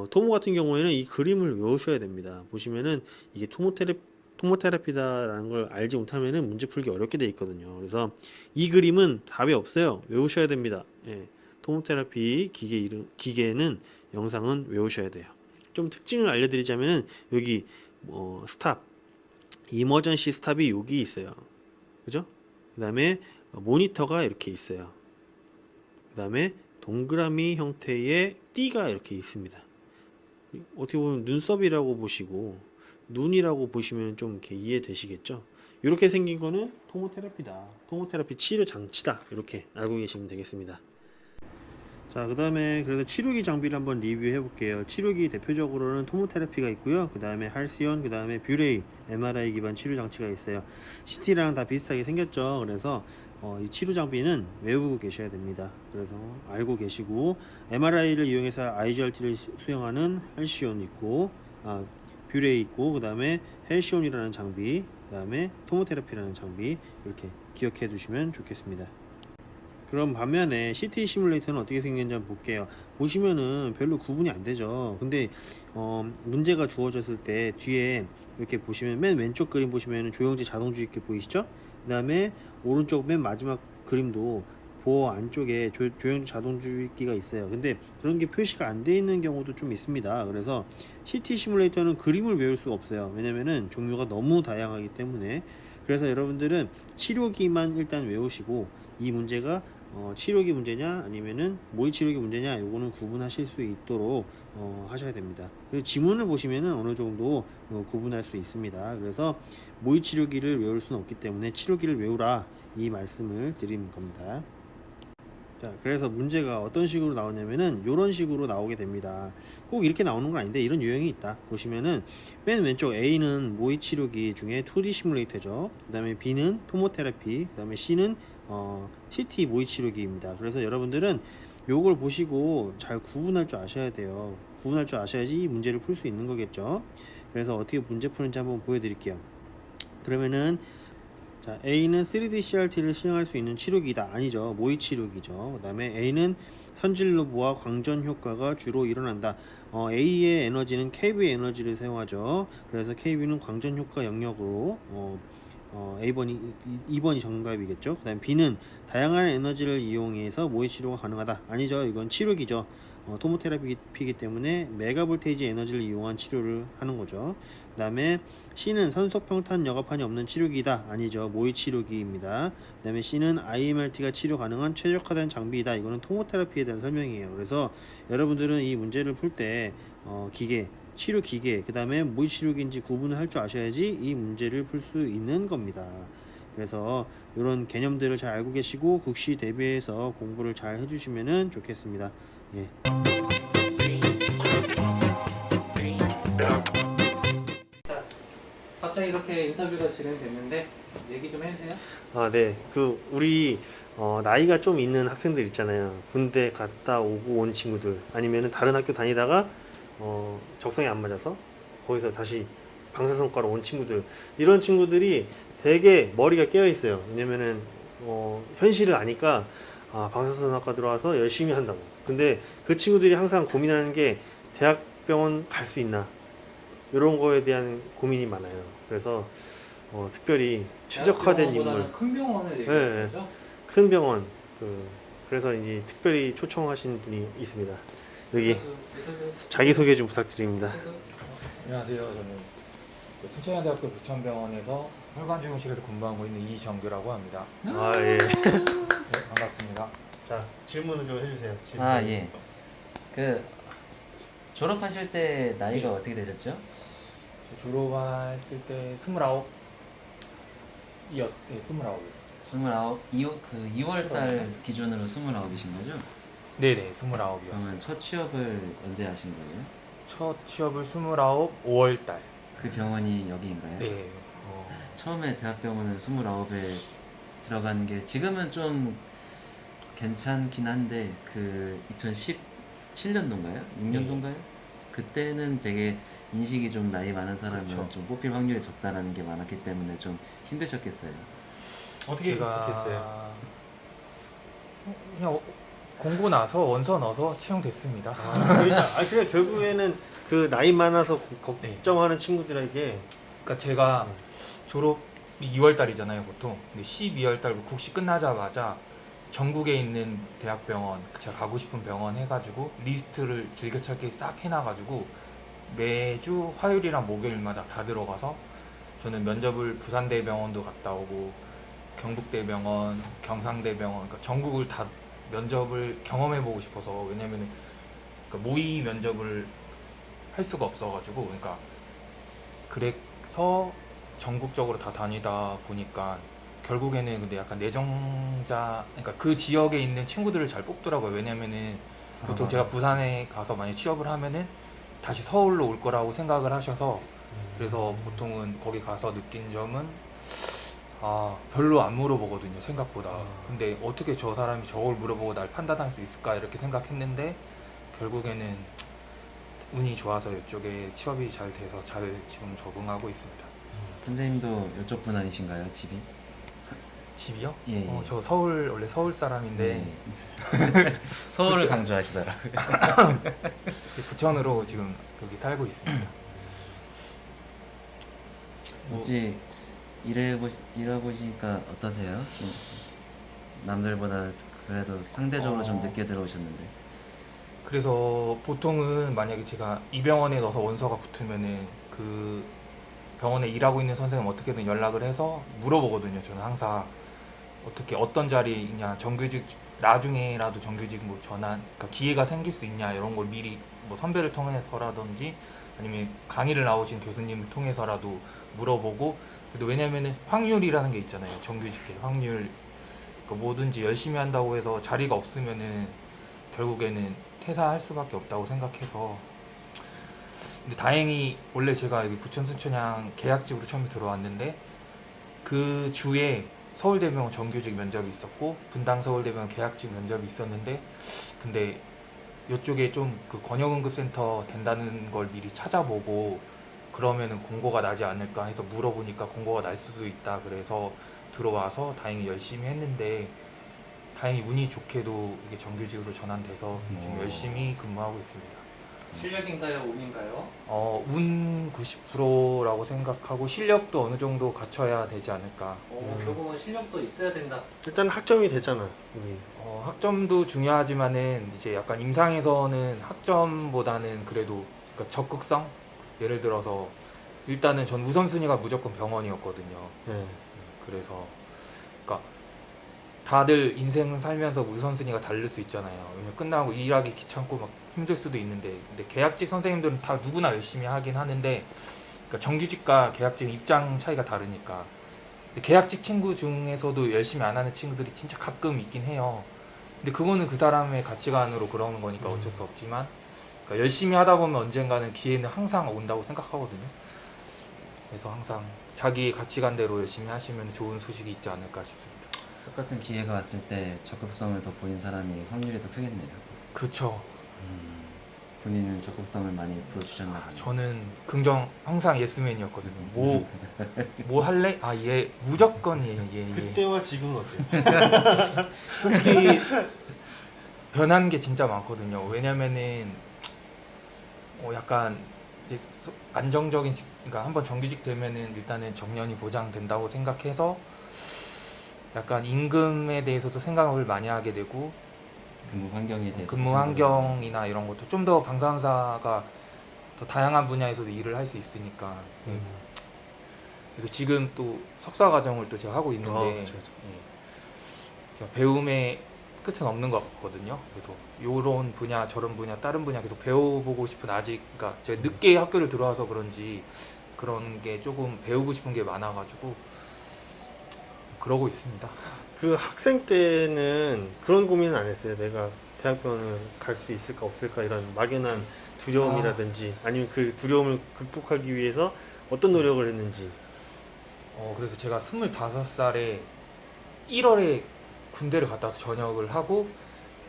[SPEAKER 1] 토모 같은 경우에는 이 그림을 외우셔야 됩니다. 보시면은 이게 토모테라피다라는 걸 알지 못하면은 문제 풀기 어렵게 돼 있거든요. 그래서 이 그림은 답이 없어요. 외우셔야 됩니다. 예. 토모테라피 기계는 영상은 외우셔야 돼요. 좀 특징을 알려드리자면은 여기 스탑, 이머전시 스탑이 여기 있어요. 그죠? 그 다음에 모니터가 이렇게 있어요. 그 다음에 동그라미 형태의 띠가 이렇게 있습니다. 어떻게 보면 눈썹이라고 보시고 눈이라고 보시면 좀 이렇게 이해되시겠죠? 이렇게 생긴 거는 토모테라피다. 토모테라피 치료 장치다. 이렇게 알고 계시면 되겠습니다. 자, 그 다음에 그래서 치료기 장비를 한번 리뷰해 볼게요. 치료기 대표적으로는 토모테라피가 있고요. 그 다음에 할시온, 그 다음에 뷰레이, MRI 기반 치료 장치가 있어요. CT랑 다 비슷하게 생겼죠. 그래서 이 치료 장비는 외우고 계셔야 됩니다. 그래서 알고 계시고 MRI를 이용해서 IGRT를 수행하는 할시온 있고 뷰레이 있고, 그 다음에 헬시온이라는 장비, 그 다음에 토모테라피라는 장비, 이렇게 기억해 두시면 좋겠습니다. 그럼 반면에 CT 시뮬레이터는 어떻게 생겼는지 한번 볼게요. 보시면은 별로 구분이 안 되죠. 근데 문제가 주어졌을 때 뒤에 이렇게 보시면 맨 왼쪽 그림 보시면은 조영지 자동주입기 보이시죠? 그 다음에 오른쪽 맨 마지막 그림도 보어 안쪽에 조영지 자동주입기가 있어요. 근데 그런 게 표시가 안 돼 있는 경우도 좀 있습니다. 그래서 CT 시뮬레이터는 그림을 외울 수가 없어요. 왜냐면은 종류가 너무 다양하기 때문에. 그래서 여러분들은 치료기만 일단 외우시고 이 문제가 치료기 문제냐 아니면은 모의 치료기 문제냐 요거는 구분하실 수 있도록 하셔야 됩니다. 그리고 지문을 보시면은 어느 정도 구분할 수 있습니다. 그래서 모의 치료기를 외울 수는 없기 때문에 치료기를 외우라 이 말씀을 드린 겁니다. 자, 그래서 문제가 어떤 식으로 나오냐면은 이런 식으로 나오게 됩니다. 꼭 이렇게 나오는 건 아닌데 이런 유형이 있다. 보시면은 맨 왼쪽 A는 모의 치료기 중에 2D 시뮬레이터죠. 그 다음에 B는 토모테라피, 그 다음에 C는 CT 모의 치료기입니다. 그래서 여러분들은 요걸 보시고 잘 구분할 줄 아셔야 돼요. 구분할 줄 아셔야지 이 문제를 풀 수 있는 거겠죠. 그래서 어떻게 문제 푸는지 한번 보여드릴게요. 그러면은 자, A는 3D CRT를 시행할 수 있는 치료기다. 아니죠. 모의 치료기죠. 그 다음에 A는 선질 로브와 광전 효과가 주로 일어난다. A의 에너지는 KB의 에너지를 사용하죠. 그래서 KB는 광전 효과 영역으로 A번이 2번이 정답이겠죠. 그 다음 B는 다양한 에너지를 이용해서 모의 치료가 가능하다. 아니죠. 이건 치료기죠. 토모테라피이기 때문에 메가볼테이지 에너지를 이용한 치료를 하는 거죠. 그 다음에 C는 선속평탄 여과판이 없는 치료기이다. 아니죠. 모의 치료기입니다. 그 다음에 C는 IMRT가 치료 가능한 최적화된 장비이다. 이거는 토모테라피에 대한 설명이에요. 그래서 여러분들은 이 문제를 풀 때 기계, 치료 기계, 그 다음에 모의 치료기인지 구분을 할 줄 아셔야지 이 문제를 풀 수 있는 겁니다. 그래서 이런 개념들을 잘 알고 계시고 국시 대비해서 공부를 잘 해주시면 좋겠습니다. 예.
[SPEAKER 2] 갑자기 이렇게 인터뷰가 진행됐는데 얘기 좀 해주세요.
[SPEAKER 1] 아, 네. 우리 나이가 좀 있는 학생들 있잖아요. 군대 갔다 오고 온 친구들 아니면은 다른 학교 다니다가 적성에 안 맞아서 거기서 다시 방사선과로 온 친구들, 이런 친구들이 되게 머리가 깨어 있어요. 왜냐면은 현실을 아니까 방사선학과 들어와서 열심히 한다고. 근데 그 친구들이 항상 고민하는 게 대학병원 갈 수 있나 이런 거에 대한 고민이 많아요. 그래서 특별히 최적화된 인물,
[SPEAKER 2] 큰 병원을
[SPEAKER 1] 네,
[SPEAKER 2] 얘기하는 거죠?
[SPEAKER 1] 큰 병원, 그래서 이제 특별히 초청하신 분이 있습니다. 여기 자기소개 좀 부탁드립니다.
[SPEAKER 5] 안녕하세요. 저는 순천향대학교 부천병원에서 혈관증후실에서 근무하고 있는 이정규라고 합니다.
[SPEAKER 1] 아, 예.
[SPEAKER 5] 네, 반갑습니다.
[SPEAKER 1] 자, 질문을 좀 해주세요.
[SPEAKER 4] 아, 예. 그 졸업하실 때 나이가 어떻게 되셨죠?
[SPEAKER 5] 저 졸업했을 때 29이었어요. 네, 29이었어요.
[SPEAKER 4] 29, 그 2월 달 기준으로 29이신 거죠?
[SPEAKER 5] 네네,
[SPEAKER 4] 그러면
[SPEAKER 5] 29이었어요.
[SPEAKER 4] 첫 취업을 언제 하신 거예요?
[SPEAKER 5] 첫 취업을 29, 5월 달.
[SPEAKER 4] 그 병원이 여기인가요?
[SPEAKER 5] 네.
[SPEAKER 4] 처음에 대학병원은 29에 들어가는 게 지금은 좀 괜찮긴 한데 그 2017년도인가요? 6년도인가요? 그때는 되게 인식이 좀 나이 많은 사람은
[SPEAKER 5] 그렇죠.
[SPEAKER 4] 좀 뽑힐 확률이 적다라는 게 많았기 때문에 좀 힘드셨겠어요.
[SPEAKER 1] 어떻게
[SPEAKER 5] 제가
[SPEAKER 1] 됐어요?
[SPEAKER 5] 그냥 공고 나서 원서 넣어서 채용됐습니다.
[SPEAKER 1] 그래 결국에는 그 나이 많아서
[SPEAKER 5] 네.
[SPEAKER 1] 걱정하는 친구들에게
[SPEAKER 5] 그러니까 제가 졸업이 2월 달이잖아요, 보통. 근데 12월 달 국시 끝나자마자 전국에 있는 대학병원, 제가 가고 싶은 병원 해가지고 리스트를 즐겨찾기 싹 해놔가지고 매주 화요일이랑 목요일마다 다 들어가서 저는 면접을 부산대병원도 갔다 오고 경북대병원, 경상대병원, 그러니까 전국을 다 면접을 경험해보고 싶어서. 왜냐면은 그러니까 모의 면접을 할 수가 없어가지고, 그러니까 그래서 전국적으로 다 다니다 보니까 결국에는 근데 약간 내정자, 그러니까 그 지역에 있는 친구들을 잘 뽑더라고요. 왜냐면은 보통 제가 부산에 가서 만약 취업을 하면은 다시 서울로 올 거라고 생각을 하셔서, 그래서 보통은 거기 가서 느낀 점은 별로 안 물어보거든요, 생각보다. 근데 어떻게 저 사람이 저걸 물어보고 날 판단할 수 있을까 이렇게 생각했는데 결국에는 운이 좋아서 이쪽에 취업이 잘 돼서 잘 지금 적응하고 있습니다.
[SPEAKER 4] 선생님도 이쪽 분 아니신가요, 집이?
[SPEAKER 5] 집이요?
[SPEAKER 4] 예, 예.
[SPEAKER 5] 저 원래 서울 사람인데
[SPEAKER 4] 네. 서울을 강조하시더라고요.
[SPEAKER 5] 부천으로 지금 여기 살고 있습니다.
[SPEAKER 4] 어찌 일해보시니까 어떠세요? 좀 남들보다 그래도 상대적으로 좀 늦게 들어오셨는데.
[SPEAKER 5] 그래서 보통은 만약에 제가 이 병원에 넣어서 원서가 붙으면은 그 병원에 일하고 있는 선생님 어떻게든 연락을 해서 물어보거든요. 저는 항상 어떻게 어떤 자리냐, 정규직 나중에라도 정규직 뭐 전환, 그러니까 기회가 생길 수 있냐 이런 걸 미리 뭐 선배를 통해서라든지 아니면 강의를 나오신 교수님을 통해서라도 물어보고. 그래도 왜냐면은 확률이라는 게 있잖아요. 정규직의 확률. 그러니까 뭐든지 열심히 한다고 해서 자리가 없으면은 결국에는 퇴사할 수밖에 없다고 생각해서. 근데 다행히 원래 제가 여기 부천 순천향 계약직으로 처음에 들어왔는데 그 주에 서울대병원 정규직 면접이 있었고 분당 서울대병원 계약직 면접이 있었는데, 근데 이쪽에 좀 그 권역응급센터 된다는 걸 미리 찾아보고 그러면은 공고가 나지 않을까 해서 물어보니까 공고가 날 수도 있다 그래서 들어와서 다행히 열심히 했는데, 다행히 운이 좋게도 이게 정규직으로 전환돼서 지금 열심히 근무하고 있습니다.
[SPEAKER 2] 실력인가요, 운인가요?
[SPEAKER 5] 운 90%라고 생각하고 실력도 어느 정도 갖춰야 되지 않을까.
[SPEAKER 2] 결국은 실력도 있어야 된다.
[SPEAKER 1] 일단 학점이 됐잖아. 우리.
[SPEAKER 5] 학점도 중요하지만은 이제 약간 임상에서는 학점보다는 그래도 그러니까 적극성? 예를 들어서 일단은 전 우선순위가 무조건 병원이었거든요.
[SPEAKER 1] 네.
[SPEAKER 5] 그래서 그러니까 다들 인생 살면서 우선순위가 다를 수 있잖아요. 왜냐면 끝나고 일하기 귀찮고 막 힘들 수도 있는데, 근데 계약직 선생님들은 다 누구나 열심히 하긴 하는데, 그러니까 정규직과 계약직 입장 차이가 다르니까. 근데 계약직 친구 중에서도 열심히 안 하는 친구들이 진짜 가끔 있긴 해요. 근데 그거는 그 사람의 가치관으로 그러는 거니까 어쩔 수 없지만, 그러니까 열심히 하다 보면 언젠가는 기회는 항상 온다고 생각하거든요. 그래서 항상 자기 가치관대로 열심히 하시면 좋은 소식이 있지 않을까 싶습니다.
[SPEAKER 4] 똑같은 기회가 왔을 때 적극성을 더 보인 사람이 확률이 더 크겠네요.
[SPEAKER 5] 그쵸.
[SPEAKER 4] 본인은 적극성을 많이 보여주셨나 보네요.
[SPEAKER 5] 저는 긍정 항상 예스맨이었거든요. 뭐 할래? 아, 얘 무조건 얘.
[SPEAKER 1] 그때와 지금은 어때요?
[SPEAKER 5] 솔직히 변한 게 진짜 많거든요. 왜냐면은 약간 이제 안정적인 그러니까 한번 정규직 되면은 일단은 정년이 보장된다고 생각해서 약간 임금에 대해서도 생각을 많이 하게 되고,
[SPEAKER 4] 근무 환경에 대해서
[SPEAKER 5] 근무 환경이나 이런 것도 좀 더 방사선사가 더 다양한 분야에서도 일을 할 수 있으니까. 그래서 지금 또 석사 과정을 또 제가 하고 있는데
[SPEAKER 1] 그쵸.
[SPEAKER 5] 그러니까 배움의 끝은 없는 것 같거든요. 그래서 요런 분야 저런 분야 다른 분야 계속 배워보고 싶은, 아직 그러니까 제가 늦게 학교를 들어와서 그런지 그런 게 조금 배우고 싶은 게 많아가지고 그러고 있습니다.
[SPEAKER 1] 그 학생 때는 그런 고민은 안 했어요. 내가 대학병원을 갈 수 있을까 없을까 이런 막연한 두려움이라든지 아니면 그 두려움을 극복하기 위해서 어떤 노력을 했는지.
[SPEAKER 5] 그래서 제가 25살에 1월에 군대를 갔다 와서 전역을 하고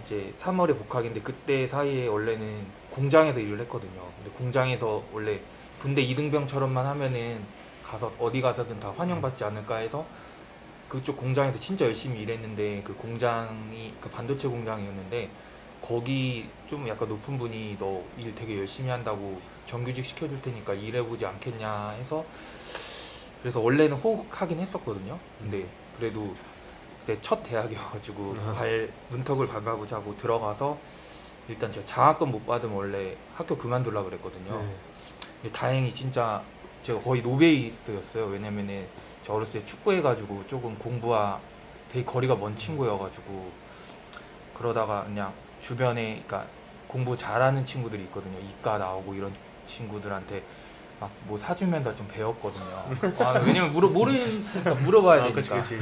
[SPEAKER 5] 이제 3월에 복학인데, 그때 사이에 원래는 공장에서 일을 했거든요. 근데 공장에서 원래 군대 이등병처럼만 하면은 가서 어디 가서든 다 환영받지 않을까 해서 그쪽 공장에서 진짜 열심히 일했는데, 그 공장이 그 반도체 공장이었는데 거기 좀 약간 높은 분이 너 일 되게 열심히 한다고 정규직 시켜줄 테니까 일해보지 않겠냐 해서, 그래서 원래는 호흡하긴 했었거든요. 근데 그래도 그때 첫 대학이어가지고 문턱을 밟아보자 고 들어가서 일단 제가 장학금 못 받으면 원래 학교 그만두려고 그랬거든요.
[SPEAKER 1] 네.
[SPEAKER 5] 근데 다행히 진짜 제가 거의 노베이스였어요. 왜냐면은 저 어렸을 때 축구해가지고 조금 공부와 되게 거리가 먼 친구여가지고, 그러다가 그냥 주변에 그러니까 공부 잘하는 친구들이 있거든요. 이과 나오고 이런 친구들한테 막 뭐 사주면서 좀 배웠거든요. 왜냐면 모르니까 물어봐야 되니까.
[SPEAKER 1] 그치.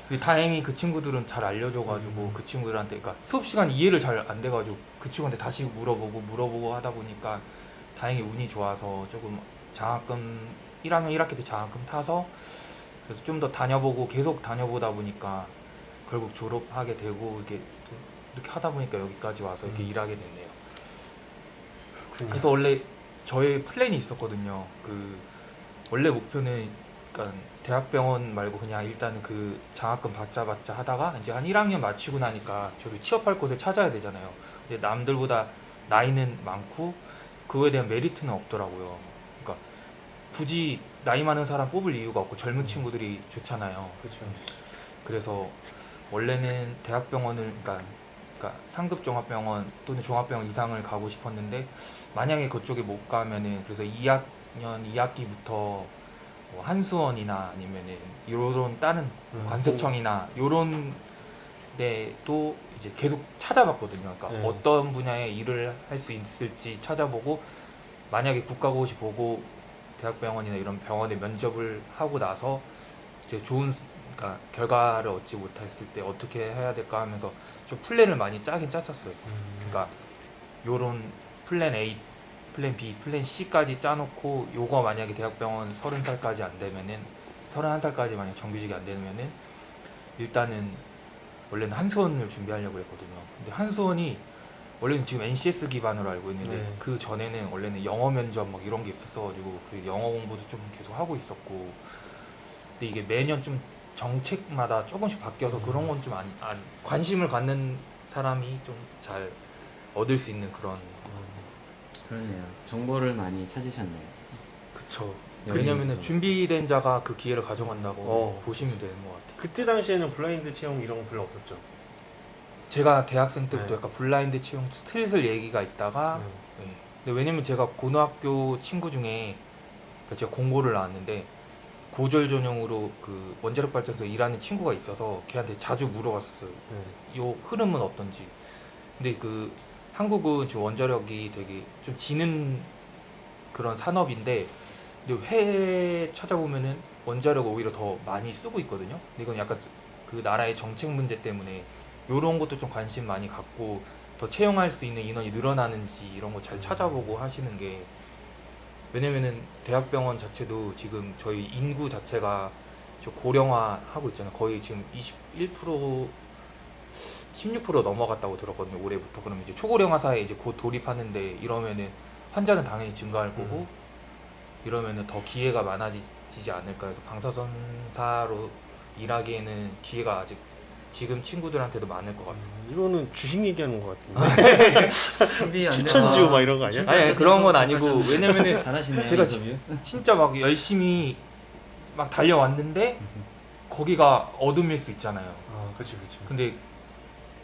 [SPEAKER 5] 근데 다행히 그 친구들은 잘 알려줘가지고 그 친구들한테, 그러니까 수업 시간 이해를 잘 안 돼가지고 그 친구한테 다시 물어보고 하다 보니까 다행히 운이 좋아서 조금 장학금 1학년 1학기 때 장학금 타서 그래서 좀 더 다녀보고 계속 다녀보다 보니까 결국 졸업하게 되고 이렇게 하다 보니까 여기까지 와서 이렇게 일하게 됐네요. 그래서 원래 저의 플랜이 있었거든요. 그 원래 목표는 그러니까 대학병원 말고 그냥 일단은 그 장학금 받자 하다가 이제 한 1학년 마치고 나니까 저도 취업할 곳을 찾아야 되잖아요. 근데 남들보다 나이는 많고 그거에 대한 메리트는 없더라고요. 그러니까 굳이 나이 많은 사람 뽑을 이유가 없고 젊은 친구들이 좋잖아요.
[SPEAKER 1] 그렇죠.
[SPEAKER 5] 그래서 원래는 대학병원을 그러니까 상급 종합병원 또는 종합병원 이상을 가고 싶었는데, 만약에 그쪽에 못 가면은 그래서 2학년 2학기부터 한수원이나 아니면은 요런 다른 관세청이나 요런 데도 이제 계속 찾아봤거든요. 그러니까
[SPEAKER 3] 네.
[SPEAKER 5] 어떤 분야의 일을 할 수 있을지 찾아보고 만약에 국가고시 보고 대학병원이나 이런 병원에 면접을 하고 나서 이제 좋은 그러니까 결과를 얻지 못했을 때 어떻게 해야 될까 하면서 좀 플랜을 많이 짜긴 짰었어요. 그러니까 요런 플랜 A, 플랜 B, 플랜 C까지 짜놓고 요거 만약에 대학병원 30살까지 안 되면은 31살까지 만약 정규직이 안 되면은 일단은 원래는 한수원을 준비하려고 했거든요. 근데 한수원이 원래는 지금 NCS 기반으로 알고 있는데
[SPEAKER 3] 네.
[SPEAKER 5] 그 전에는 원래는 영어 면접 막 이런 게 있었어가지고 그 영어 공부도 좀 계속 하고 있었고 근데 이게 매년 좀 정책마다 조금씩 바뀌어서 그런 건 좀 관심을 갖는 사람이 좀 잘 얻을 수 있는 그런
[SPEAKER 4] 그러네요. 정보를 많이 찾으셨네요.
[SPEAKER 5] 그쵸.
[SPEAKER 4] 여기-
[SPEAKER 5] 왜냐면은 준비된 자가 그 기회를 가져간다고
[SPEAKER 3] 어.
[SPEAKER 5] 보시면 되는 것 같아요.
[SPEAKER 3] 그때 당시에는 블라인드 채용 이런 거 별로 없었죠.
[SPEAKER 5] 제가 대학생 때부터
[SPEAKER 3] 네.
[SPEAKER 5] 약간 블라인드 채용 슬슬 얘기가 있다가 네. 근데 왜냐면 제가 고등학교 친구 중에 그러니까 제가 공고를 나왔는데 고졸 전형으로 그 원자력 발전소 일하는 친구가 있어서 걔한테 자주 물어봤었어요. 요 흐름은 어떤지. 근데 그 한국은 지금 원자력이 되게 좀 지는 그런 산업인데 근데 해외 찾아보면은 원자력 오히려 더 많이 쓰고 있거든요. 근데 이건 약간 그 나라의 정책 문제 때문에 이런 것도 좀 관심 많이 갖고 더 채용할 수 있는 인원이 늘어나는지 이런 거 잘 찾아보고 하시는 게 왜냐면은 대학병원 자체도 지금 저희 인구 자체가 지금 고령화 하고 있잖아요. 거의 지금 21% 16% 넘어갔다고 들었거든요. 올해부터. 그럼 이제 초고령화 사회에 이제 곧 돌입하는데 이러면은 환자는 당연히 증가할 거고 이러면은 더 기회가 많아지지 않을까 해서 방사선사로 일하기에는 기회가 아직 지금 친구들한테도 많을 것 같습니다.
[SPEAKER 3] 이거는 주식 얘기하는 것 같은데.
[SPEAKER 4] 준비 안 돼서
[SPEAKER 3] 추천지우 막 이런 거 아니야?
[SPEAKER 5] 아니 그런 건 아니고 왜냐면은
[SPEAKER 4] 잘하시네요.
[SPEAKER 5] 제가
[SPEAKER 4] 인터뷰.
[SPEAKER 5] 진짜 막 열심히 막 달려왔는데 거기가 어둠일 수 있잖아요.
[SPEAKER 3] 아, 그렇지, 그렇지.
[SPEAKER 5] 근데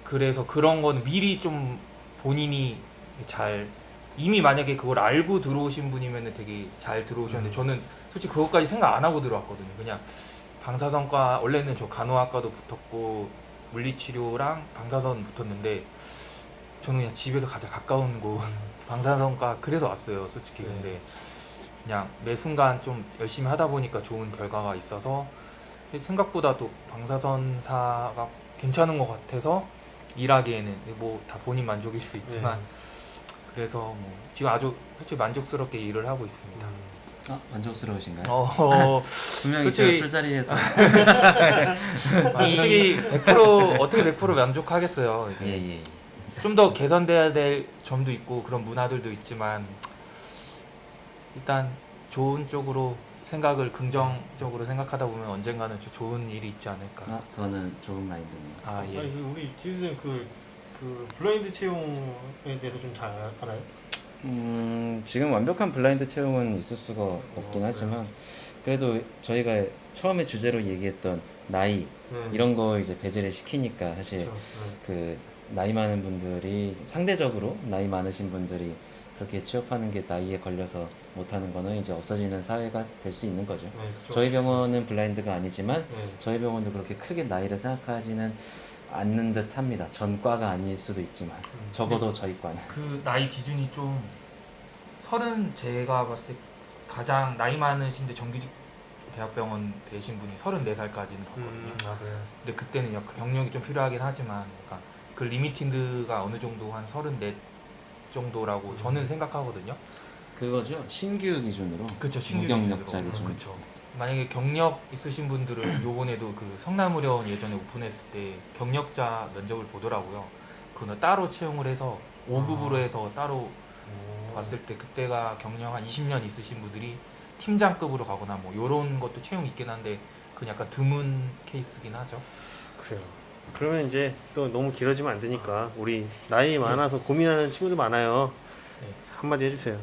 [SPEAKER 5] 그래서 그런 건 미리 좀 본인이 잘 이미 만약에 그걸 알고 들어오신 분이면 되게 잘 들어오셨는데 저는 솔직히 그것까지 생각 안 하고 들어왔거든요. 그냥 방사선과 원래는 저 간호학과도 붙었고 물리치료랑 방사선 붙었는데 저는 그냥 집에서 가장 가까운 곳 방사선과 그래서 왔어요. 솔직히
[SPEAKER 3] 네.
[SPEAKER 5] 근데 그냥 매 순간 좀 열심히 하다 보니까 좋은 결과가 있어서 생각보다 또 방사선사가 괜찮은 것 같아서 일하기에는 뭐 다 본인 만족일 수 있지만 그래서 뭐 지금 아주 솔직히 만족스럽게 일을 하고 있습니다.
[SPEAKER 4] 만족스러우신가요? 분명히
[SPEAKER 5] 솔직히-
[SPEAKER 4] 제가 술자리에서
[SPEAKER 5] 솔직히 100% 어떻게 100% 만족하겠어요. 이게.
[SPEAKER 4] 예예.
[SPEAKER 5] 좀 더 개선돼야 될 점도 있고 그런 문화들도 있지만 일단 좋은 쪽으로 생각을 긍정적으로 생각하다 보면 언젠가는 좀 좋은 일이 있지 않을까.
[SPEAKER 4] 그거는 좋은 마인드네요.
[SPEAKER 5] 아 예.
[SPEAKER 3] 아니, 우리 지수생 그 블라인드 채용에 대해서 좀 잘 알아요?
[SPEAKER 4] 지금 완벽한 블라인드 채용은 있을 수가 없긴 하지만 그래도 저희가 처음에 주제로 얘기했던 나이 이런 거 이제 배제를 시키니까 사실
[SPEAKER 3] 그렇죠.
[SPEAKER 4] 그 나이 많은 분들이 상대적으로 나이 많으신 분들이 그렇게 취업하는 게 나이에 걸려서 못하는 거는 이제 없어지는 사회가 될 수 있는 거죠.
[SPEAKER 3] 그렇죠.
[SPEAKER 4] 저희 병원은 블라인드가 아니지만
[SPEAKER 3] 네.
[SPEAKER 4] 저희 병원도 그렇게 크게 나이를 생각하지는 않는 듯 합니다. 전과가 아닐 수도 있지만 적어도 저희 과는.
[SPEAKER 5] 그 나이 기준이 좀 30 제가 봤을 때 가장 나이 많으신데 정규직 대학병원 되신 분이 34살까지는 봤거든요.
[SPEAKER 3] 아 그래.
[SPEAKER 5] 근데 그때는 약간 경력이 좀 필요하긴 하지만 약간 그 리미티드가 어느 정도 한 34 정도라고 저는 생각하거든요.
[SPEAKER 4] 그거죠. 신규 기준으로.
[SPEAKER 5] 그쵸, 신규
[SPEAKER 4] 무경력자
[SPEAKER 5] 기준으로.
[SPEAKER 4] 기준.
[SPEAKER 5] 그쵸. 만약에 경력 있으신 분들은 요번에도 그 성남의료원 예전에 오픈했을 때 경력자 면접을 보더라고요. 그거는 따로 채용을 해서 5급으로 해서 따로 봤을 때 그때가 경력 한 20년 있으신 분들이 팀장급으로 가거나 뭐 요런 것도 채용 있긴 한데 그건 약간 드문 케이스긴 하죠.
[SPEAKER 3] 그래요. 그러면 이제 또 너무 길어지면 안 되니까 우리 나이 많아서 고민하는 친구들 많아요.
[SPEAKER 5] 네.
[SPEAKER 3] 한마디 해주세요.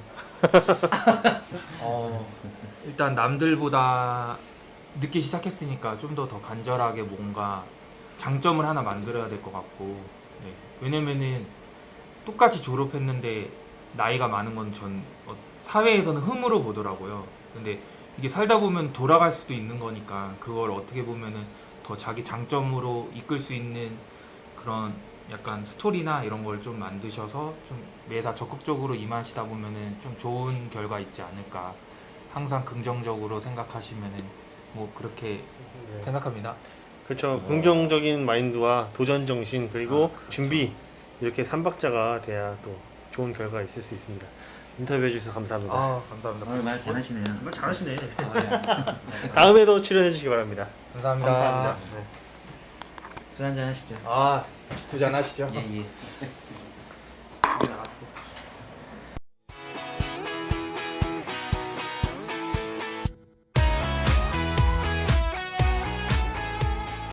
[SPEAKER 5] 일단 남들보다 늦게 시작했으니까 좀 더 간절하게 뭔가 장점을 하나 만들어야 될 것 같고 네. 왜냐면은 똑같이 졸업했는데 나이가 많은 건 전 사회에서는 흠으로 보더라고요. 근데 이게 살다 보면 돌아갈 수도 있는 거니까 그걸 어떻게 보면은 더 자기 장점으로 이끌 수 있는 그런 약간 스토리나 이런 걸 좀 만드셔서 좀 매사 적극적으로 임하시다 보면은 좀 좋은 결과 있지 않을까. 항상 긍정적으로 생각하시면은 뭐 그렇게 생각합니다.
[SPEAKER 3] 그렇죠. 긍정적인 마인드와 도전 정신 그리고 준비 이렇게 3박자가 돼야 또 좋은 결과가 있을 수 있습니다. 인터뷰해 주셔서 감사합니다.
[SPEAKER 5] 아, 감사합니다.
[SPEAKER 4] 오늘 말 잘하시네요.
[SPEAKER 1] 정말 잘하시네.
[SPEAKER 3] 다음에도 출연해 주시기 바랍니다.
[SPEAKER 5] 감사합니다.
[SPEAKER 3] 감사합니다. 네.
[SPEAKER 4] 술 한잔 하시죠.
[SPEAKER 5] 아, 두 잔 하시죠.
[SPEAKER 4] 예, 예.
[SPEAKER 5] 네, 나갔습니다.